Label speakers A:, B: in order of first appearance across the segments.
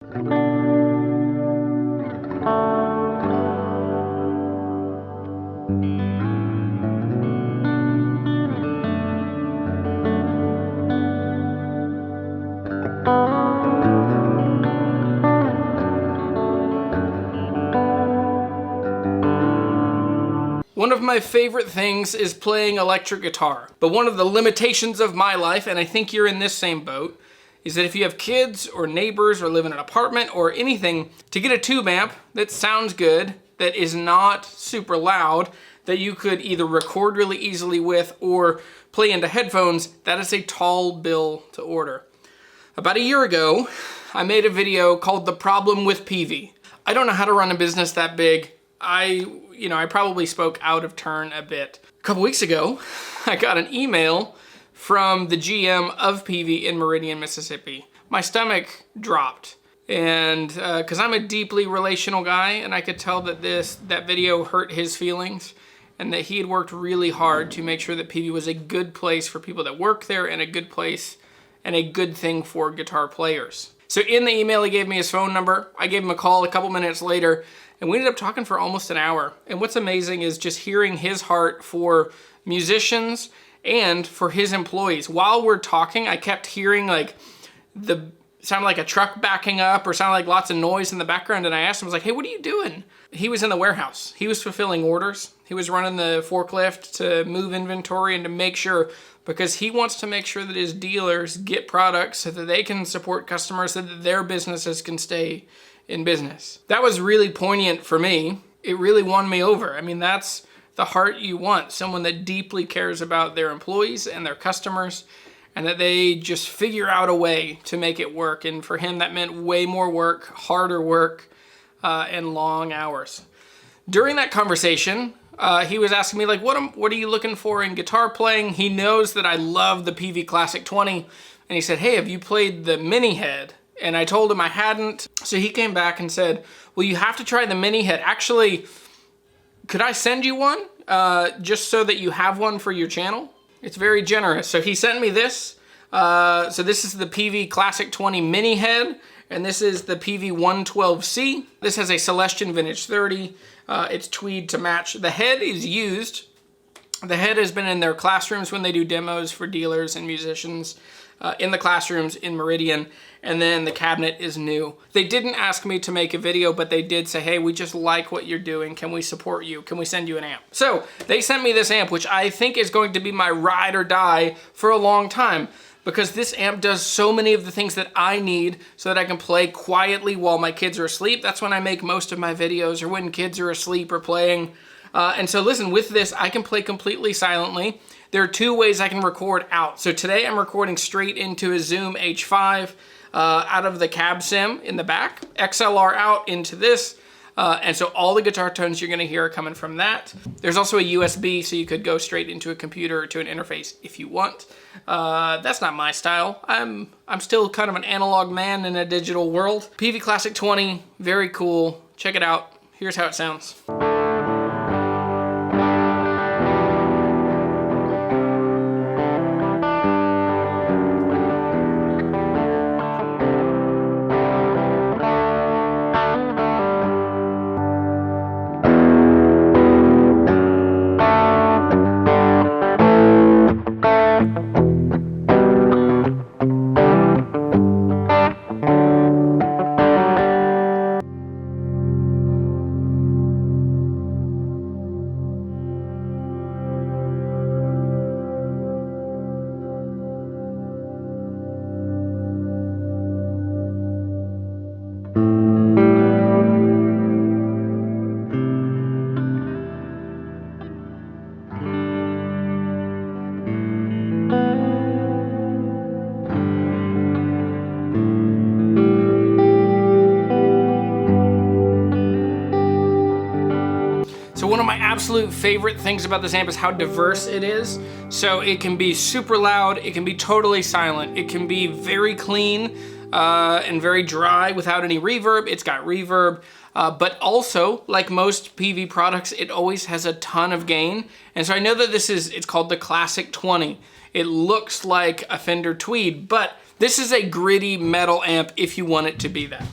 A: One of my favorite things is playing electric guitar, but one of the limitations of my life, and I think you're in this same boat, is that if you have kids or neighbors or live in an apartment or anything, to get a tube amp that sounds good, that is not super loud, that you could either record really easily with or play into headphones, that is a tall bill to order. About a year ago, I made a video called The Problem with Peavey. I don't know how to run a business that big. I probably spoke out of turn a bit. A couple weeks ago, I got an email from the GM of Peavey in Meridian, Mississippi. My stomach dropped, and because I'm a deeply relational guy, and I could tell that that video hurt his feelings, and that he had worked really hard to make sure that Peavey was a good place for people that work there, and a good place and a good thing for guitar players. So in the email, he gave me his phone number. I gave him a call a couple minutes later, and we ended up talking for almost an hour. And what's amazing is just hearing his heart for musicians and for his employees. While we're talking, I kept hearing sounded like a truck backing up or sounded like lots of noise in the background. And I asked him, I was like, hey, what are you doing? He was in the warehouse. He was fulfilling orders. He was running the forklift to move inventory and to make sure, because he wants to make sure that his dealers get products so that they can support customers, so that their businesses can stay in business. That was really poignant for me. It really won me over. I mean, that's the heart you want. Someone that deeply cares about their employees and their customers, and that they just figure out a way to make it work. And for him, that meant way more work, harder work, and long hours. During that conversation, he was asking me, like, what are you looking for in guitar playing? He knows that I love the Peavey Classic 20, and he said, hey, have you played the Mini Head? And I told him I hadn't. So he came back and said, well, you have to try the Mini Head. Actually, could I send you one just so that you have one for your channel? It's very generous. So he sent me this. So this is the Peavey Classic 20 Mini Head, and this is the Peavey 112C. This has a Celestion Vintage 30. It's tweed to match. The head is used. The head has been in their classrooms when they do demos for dealers and musicians in the classrooms in Meridian, and then the cabinet is new. They didn't ask me to make a video, but they did say, hey, we just like what you're doing. Can we support you? Can we send you an amp? So they sent me this amp, which I think is going to be my ride or die for a long time, because this amp does so many of the things that I need so that I can play quietly while my kids are asleep. That's when I make most of my videos, or when kids are asleep or playing. And so listen, with this, I can play completely silently. There are two ways I can record out. So today I'm recording straight into a Zoom H5 out of the cab sim in the back, XLR out into this. And so all the guitar tones you're gonna hear are coming from that. There's also a USB, so you could go straight into a computer or to an interface if you want. That's not my style. I'm still kind of an analog man in a digital world. Peavey Classic 20, very cool. Check it out. Here's how it sounds. So one of my absolute favorite things about this amp is how diverse it is. So it can be super loud, it can be totally silent, it can be very clean and very dry without any reverb. It's got reverb, but also, like most Peavey products, it always has a ton of gain. And so I know that it's called the Classic 20. It looks like a Fender Tweed, but this is a gritty metal amp if you want it to be that.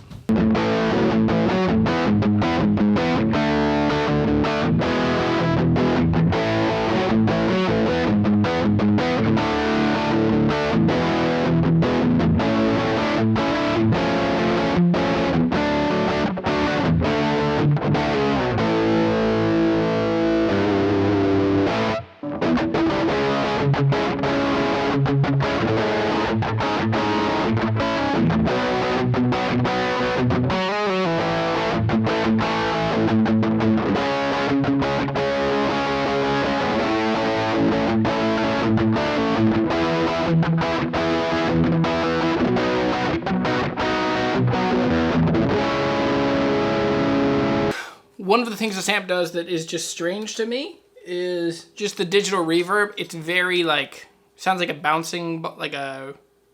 A: one of the things this amp does that is just strange to me is just the digital reverb. It's very like, sounds like a bouncing,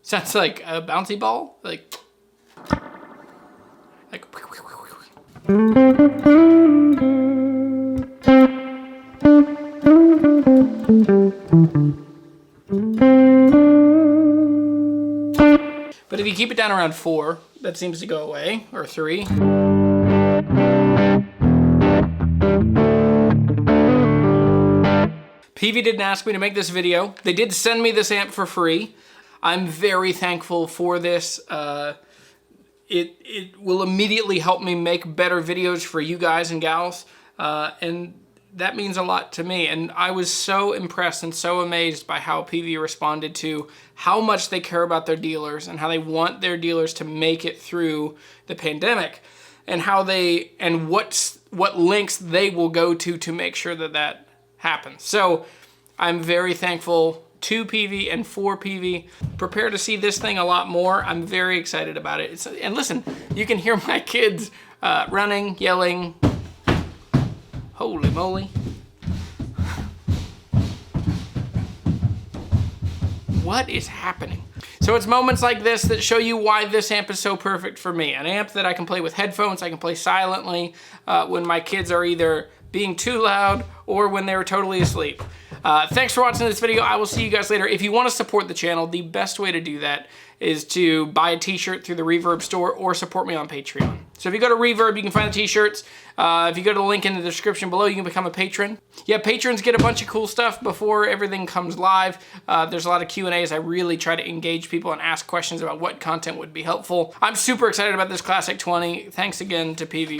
A: sounds like a bouncy ball. Like. But if you keep it down around 4, that seems to go away, or 3. Peavey didn't ask me to make this video. They did send me this amp for free. I'm very thankful for this. It will immediately help me make better videos for you guys and gals. And that means a lot to me. And I was so impressed and so amazed by how Peavey responded to how much they care about their dealers and how they want their dealers to make it through the pandemic, and how what lengths they will go to make sure that that happens. So I'm very thankful to Peavey and for Peavey. Prepare to see this thing a lot more. I'm very excited about it. And listen, you can hear my kids running, yelling. Holy moly. What is happening? So it's moments like this that show you why this amp is so perfect for me. An amp that I can play with headphones, I can play silently when my kids are either being too loud or when they're totally asleep. Thanks for watching this video. I will see you guys later. If you want to support the channel, the best way to do that is to buy a t-shirt through the Reverb store or support me on Patreon. So if you go to Reverb, you can find the t-shirts. If you go to the link in the description below, you can become a patron. Yeah, patrons get a bunch of cool stuff before everything comes live. There's a lot of Q&As. I really try to engage people and ask questions about what content would be helpful. I'm super excited about this Classic 20. Thanks again to Peavey.